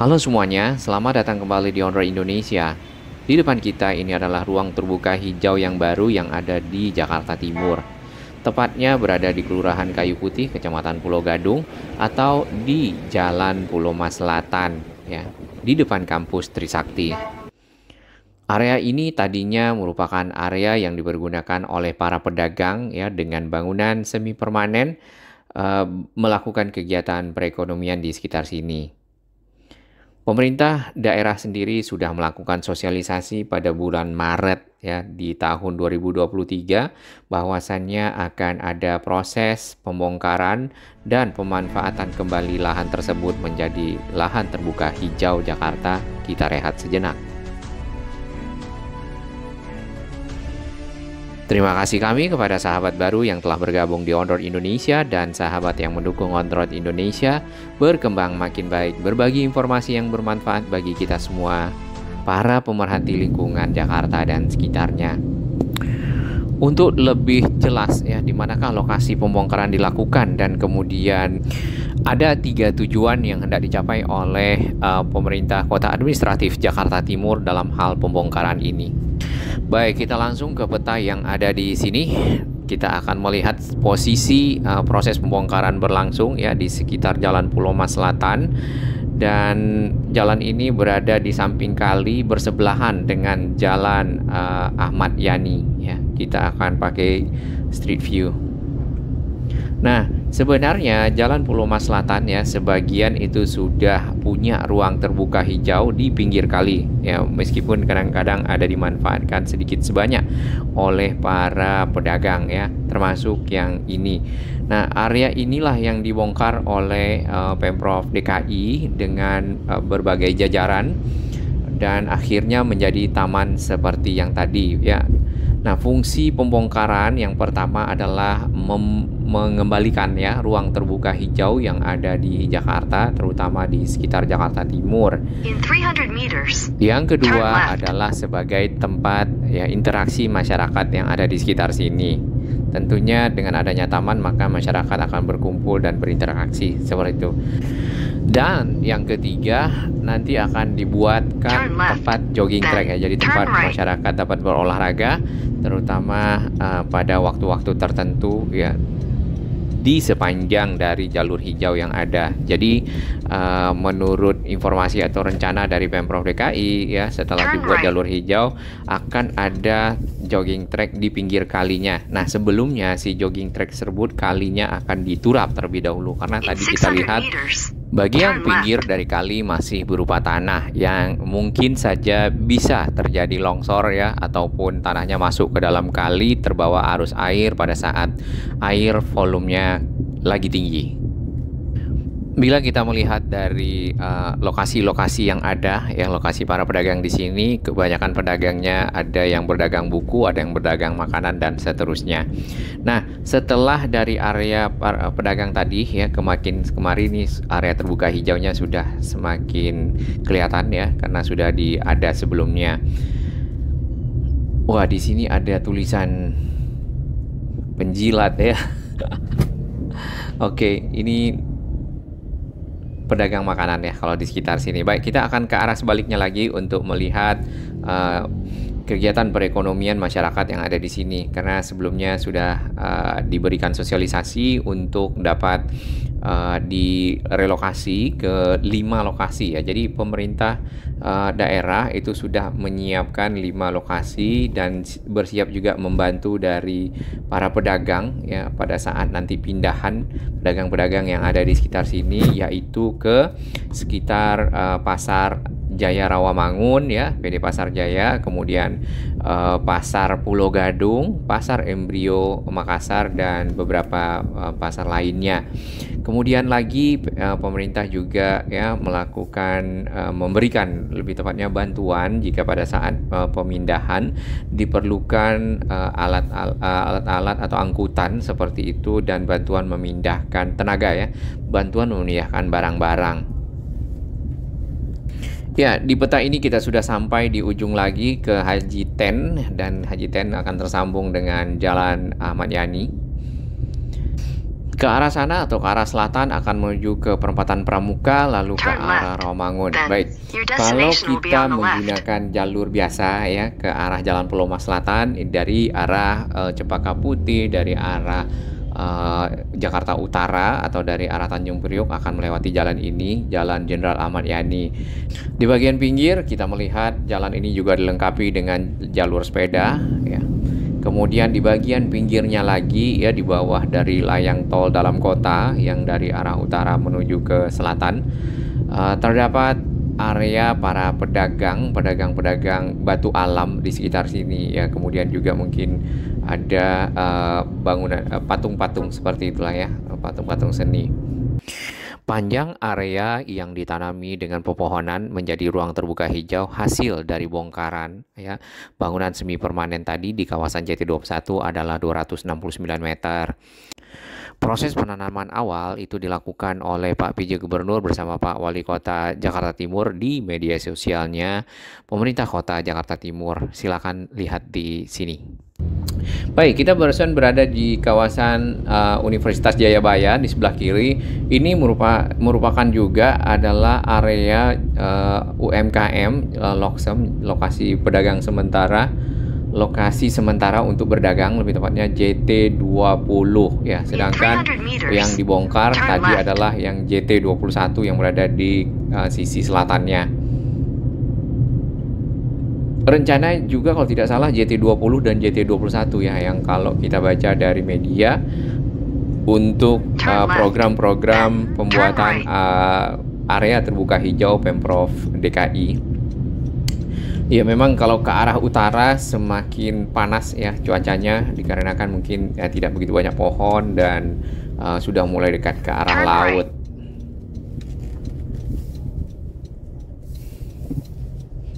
Halo semuanya, selamat datang kembali di Onroad Indonesia. Di depan kita ini adalah ruang terbuka hijau yang baru yang ada di Jakarta Timur. Tepatnya berada di Kelurahan Kayu Putih, Kecamatan Pulau Gadung, atau di Jalan Pulau Mas Selatan, ya, di depan kampus Trisakti. Area ini tadinya merupakan area yang dipergunakan oleh para pedagang, ya, dengan bangunan semi permanen, melakukan kegiatan perekonomian di sekitar sini. Pemerintah daerah sendiri sudah melakukan sosialisasi pada bulan Maret ya di tahun 2023 bahwasannya akan ada proses pembongkaran dan pemanfaatan kembali lahan tersebut menjadi lahan terbuka hijau Jakarta. Kita rehat sejenak. Terima kasih kami kepada sahabat baru yang telah bergabung di Onroad Indonesia dan sahabat yang mendukung Onroad Indonesia berkembang makin baik, berbagi informasi yang bermanfaat bagi kita semua, para pemerhati lingkungan Jakarta dan sekitarnya. Untuk lebih jelas ya di manakah lokasi pembongkaran dilakukan dan kemudian ada 3 tujuan yang hendak dicapai oleh pemerintah Kota Administratif Jakarta Timur dalam hal pembongkaran ini. Baik, kita langsung ke peta yang ada di sini. Kita akan melihat posisi proses pembongkaran berlangsung ya di sekitar Jalan Pulau Mas Selatan, dan jalan ini berada di samping kali bersebelahan dengan Jalan Ahmad Yani ya. Kita akan pakai street view. Nah, sebenarnya Jalan Pulau Mas Selatan ya sebagian itu sudah punya ruang terbuka hijau di pinggir kali ya, meskipun kadang-kadang ada dimanfaatkan sedikit sebanyak oleh para pedagang ya, termasuk yang ini. Nah, area inilah yang dibongkar oleh Pemprov DKI dengan berbagai jajaran dan akhirnya menjadi taman seperti yang tadi ya. Nah, fungsi pembongkaran yang pertama adalah mengembalikan ya ruang terbuka hijau yang ada di Jakarta, terutama di sekitar Jakarta Timur. Yang kedua adalah sebagai tempat ya interaksi masyarakat yang ada di sekitar sini. Tentunya dengan adanya taman maka masyarakat akan berkumpul dan berinteraksi seperti itu. Dan yang ketiga nanti akan dibuatkan tempat jogging track ya, jadi tempat masyarakat dapat berolahraga terutama pada waktu-waktu tertentu ya di sepanjang dari jalur hijau yang ada. Jadi menurut informasi atau rencana dari Pemprov DKI ya, setelah dibuat jalur hijau akan ada jogging track di pinggir kalinya. Nah, sebelumnya si jogging track tersebut kalinya akan diturap terlebih dahulu karena tadi kita lihat bagian pinggir dari kali masih berupa tanah yang mungkin saja bisa terjadi longsor ya, ataupun tanahnya masuk ke dalam kali terbawa arus air pada saat air volumenya lagi tinggi. Bila kita melihat dari lokasi-lokasi yang ada, ya lokasi para pedagang di sini, kebanyakan pedagangnya ada yang berdagang buku, ada yang berdagang makanan dan seterusnya. Nah, setelah dari area pedagang tadi ya, kemarin ini area terbuka hijaunya sudah semakin kelihatan ya, karena sudah ada sebelumnya. Wah, di sini ada tulisan penjilat ya. Oke, ini pedagang makanan ya kalau di sekitar sini. Baik, kita akan ke arah sebaliknya lagi untuk melihat kegiatan perekonomian masyarakat yang ada di sini, karena sebelumnya sudah diberikan sosialisasi untuk dapat direlokasi ke 5 lokasi ya. Jadi pemerintah daerah itu sudah menyiapkan 5 lokasi dan bersiap juga membantu dari para pedagang ya pada saat nanti pindahan pedagang-pedagang yang ada di sekitar sini, yaitu ke sekitar Pasar Jaya Rawamangun ya, PD Pasar Jaya, kemudian Pasar Pulau Gadung, Pasar Embrio Makassar dan beberapa pasar lainnya. Kemudian lagi pemerintah juga ya melakukan memberikan lebih tepatnya bantuan jika pada saat pemindahan diperlukan alat-alat atau angkutan seperti itu, dan bantuan memindahkan tenaga ya, bantuan memindahkan barang-barang. Ya, di peta ini kita sudah sampai di ujung lagi ke Haji Ten, dan Haji Ten akan tersambung dengan Jalan Ahmad Yani. Ke arah sana atau ke arah selatan akan menuju ke perempatan Pramuka, lalu ke arah Rawamangun. Baik, kalau kita menggunakan jalur biasa ya ke arah Jalan Pulau Mas Selatan dari arah Cempaka Putih, dari arah Jakarta Utara atau dari arah Tanjung Priok akan melewati jalan ini, Jalan Jenderal Ahmad Yani. Di bagian pinggir kita melihat jalan ini juga dilengkapi dengan jalur sepeda ya. Kemudian di bagian pinggirnya lagi ya, di bawah dari layang tol dalam kota yang dari arah utara menuju ke selatan, terdapat area para pedagang batu alam di sekitar sini ya. Kemudian juga mungkin ada bangunan patung-patung seperti itulah ya, patung-patung seni. Panjang area yang ditanami dengan pepohonan menjadi ruang terbuka hijau hasil dari bongkaran ya. Bangunan semi permanen tadi di kawasan JT21 adalah 269 meter. Proses penanaman awal itu dilakukan oleh Pak PJ Gubernur bersama Pak Wali Kota Jakarta Timur di media sosialnya Pemerintah Kota Jakarta Timur. Silakan lihat di sini. Baik, kita barusan berada di kawasan Universitas Jayabaya di sebelah kiri. Ini merupakan juga adalah area UMKM Loksem, lokasi pedagang sementara, lokasi sementara untuk berdagang, lebih tepatnya JT20 ya. Sedangkan yang dibongkar tadi adalah yang JT21 yang berada di sisi selatannya. Rencana juga kalau tidak salah JT20 dan JT21 ya, yang kalau kita baca dari media untuk program-program pembuatan area terbuka hijau Pemprov DKI. Ya memang kalau ke arah utara semakin panas ya cuacanya, dikarenakan mungkin tidak begitu banyak pohon dan sudah mulai dekat ke arah laut.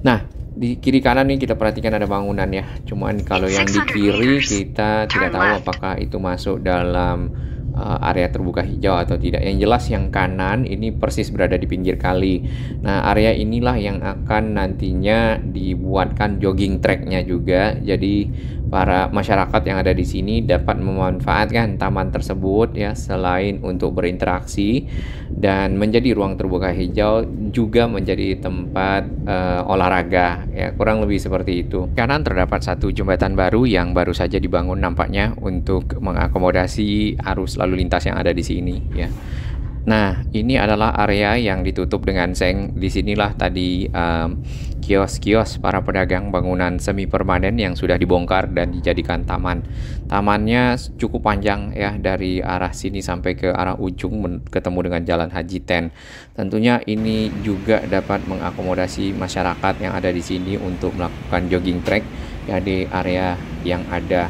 Nah, di kiri kanan nih kita perhatikan ada bangunan ya. Cuman kalau yang di kiri kita tidak tahu apakah itu masuk dalam area terbuka hijau atau tidak. Yang jelas yang kanan ini persis berada di pinggir kali. Nah, area inilah yang akan nantinya dibuatkan jogging tracknya juga. Jadi para masyarakat yang ada di sini dapat memanfaatkan taman tersebut ya, selain untuk berinteraksi dan menjadi ruang terbuka hijau, juga menjadi tempat olahraga ya, kurang lebih seperti itu. Kanan terdapat satu jembatan baru yang baru saja dibangun nampaknya untuk mengakomodasi arus lalu lintas yang ada di sini ya. Nah, ini adalah area yang ditutup dengan seng. Disinilah tadi kios-kios para pedagang bangunan semi permanen yang sudah dibongkar dan dijadikan taman. Tamannya cukup panjang ya, dari arah sini sampai ke arah ujung ketemu dengan Jalan Haji Ten. Tentunya ini juga dapat mengakomodasi masyarakat yang ada di sini untuk melakukan jogging track ya di area yang ada.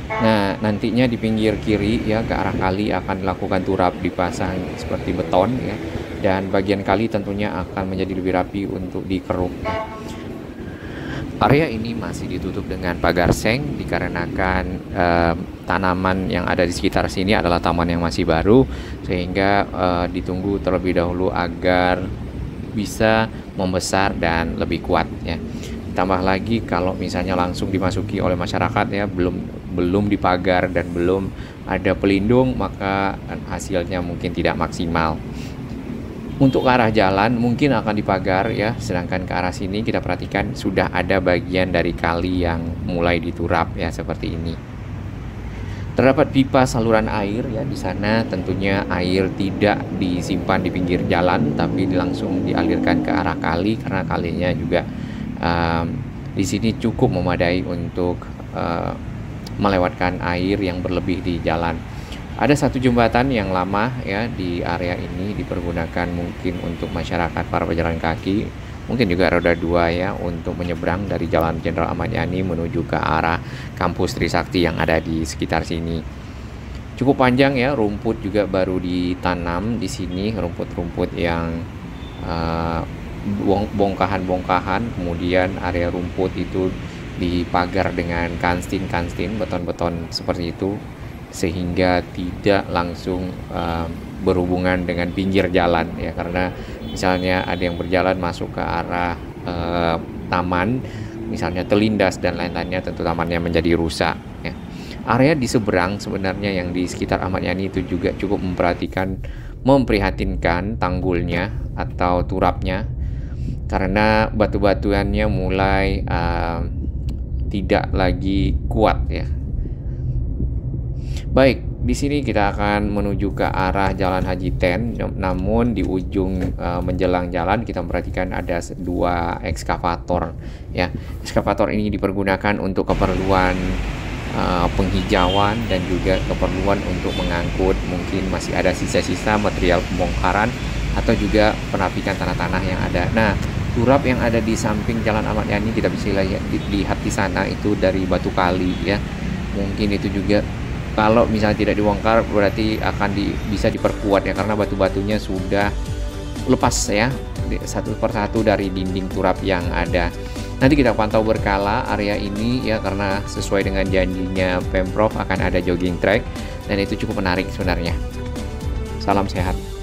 Nah, nantinya di pinggir kiri ya ke arah kali akan dilakukan turap dipasang seperti beton ya, dan bagian kali tentunya akan menjadi lebih rapi untuk dikeruk. Area ini masih ditutup dengan pagar seng dikarenakan tanaman yang ada di sekitar sini adalah taman yang masih baru, sehingga ditunggu terlebih dahulu agar bisa membesar dan lebih kuat ya. Tambah lagi kalau misalnya langsung dimasuki oleh masyarakat ya, belum dipagar dan belum ada pelindung, maka hasilnya mungkin tidak maksimal. Untuk ke arah jalan mungkin akan dipagar ya, sedangkan ke arah sini kita perhatikan sudah ada bagian dari kali yang mulai diturap ya, seperti ini. Terdapat pipa saluran air ya di sana. Tentunya air tidak disimpan di pinggir jalan, tapi langsung dialirkan ke arah kali, karena kalinya juga di sini cukup memadai untuk melewatkan air yang berlebih di jalan. Ada satu jembatan yang lama ya di area ini, dipergunakan mungkin untuk masyarakat para pejalan kaki, mungkin juga roda 2 ya, untuk menyeberang dari Jalan Jenderal Ahmad Yani menuju ke arah kampus Trisakti yang ada di sekitar sini. Cukup panjang ya, rumput juga baru ditanam di sini, rumput-rumput yang bongkahan-bongkahan, kemudian area rumput itu dipagar dengan kanstin, beton-beton seperti itu, sehingga tidak langsung berhubungan dengan pinggir jalan ya, karena misalnya ada yang berjalan masuk ke arah taman, misalnya terlindas dan lain-lainnya, tentu tamannya menjadi rusak ya. Area di seberang sebenarnya yang di sekitar Ahmad Yani itu juga cukup memprihatinkan tanggulnya atau turapnya, karena batu-batuannya mulai tidak lagi kuat ya. Baik, di sini kita akan menuju ke arah Jalan Haji Ten, namun di ujung menjelang jalan kita perhatikan ada dua ekskavator ya. Ekskavator ini dipergunakan untuk keperluan penghijauan dan juga keperluan untuk mengangkut mungkin masih ada sisa-sisa material pembongkaran atau juga penapikan tanah-tanah yang ada. Nah, turap yang ada di samping Jalan Ahmad Yani kita bisa lihat di sana itu dari batu kali ya. Mungkin itu juga kalau misalnya tidak dibongkar berarti akan bisa diperkuat ya, karena batu-batunya sudah lepas ya satu persatu dari dinding turap yang ada. Nanti kita pantau berkala area ini ya, karena sesuai dengan janjinya Pemprov akan ada jogging track dan itu cukup menarik sebenarnya. Salam sehat.